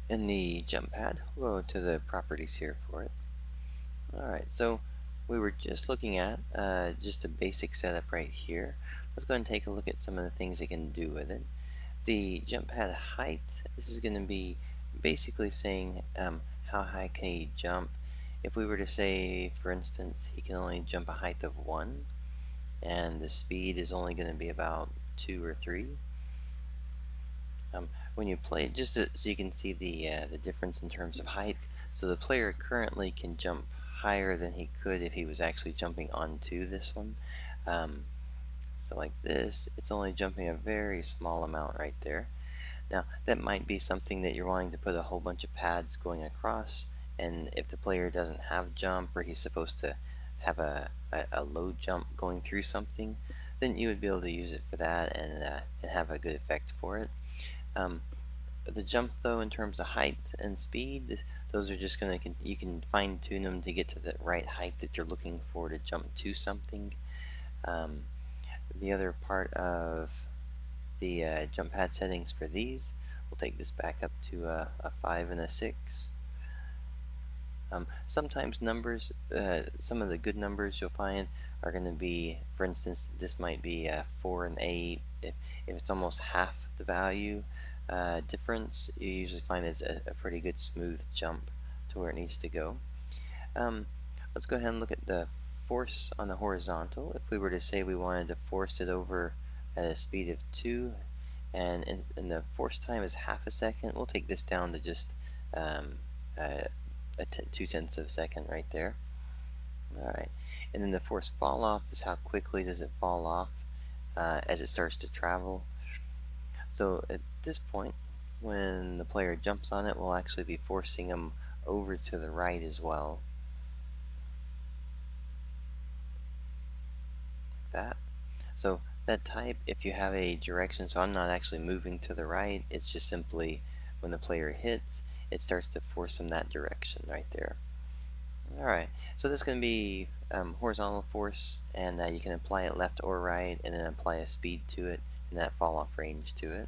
In the Jumppad, we'll go to the properties here for it. Alright, so we were just looking at just a basic setup right here. Let's go ahead and take a look at some of the things it can do with it. The Jumppad height, this is going to be basically saying how high can he jump. If we were to say, for instance, he can only jump a height of 1, and the speed is only going to be about 2 or 3. When you play, just so you can see the difference in terms of height. So the player currently can jump higher than he could if he was actually jumping onto this one. Um, so like this, it's only jumping a very small amount right there. Now that might be something that you're wanting to put a whole bunch of pads going across, and if the player doesn't have jump, or he's supposed to have a low jump going through something, then you would be able to use it for that and have a good effect for it. Um, the jump, though, in terms of height and speed, those are just going to, you can fine tune them to get to the right height that you're looking for to jump to something. Um, the other part of the jump pad settings for these, we'll take this back up to a 5 and a 6. Sometimes numbers, some of the good numbers you'll find are going to be, for instance, this might be 4 and 8. If it's almost half the value difference, you usually find it's a pretty good smooth jump to where it needs to go. Let's go ahead and look at the force on the horizontal. If we were to say we wanted to force it over at a speed of 2, and the force time is half a second, we'll take this down to just 2/10 of a second right there. Alright, and then the force fall off is how quickly does it fall off as it starts to travel. So at this point, when the player jumps on it, we'll actually be forcing him over to the right as well. Like that. So that type, if you have a direction, so I'm not actually moving to the right, it's just simply when the player hits, it starts to force him that direction right there. Alright, so this is going to be horizontal force, and you can apply it left or right, and then apply a speed to it, and that fall off range to it.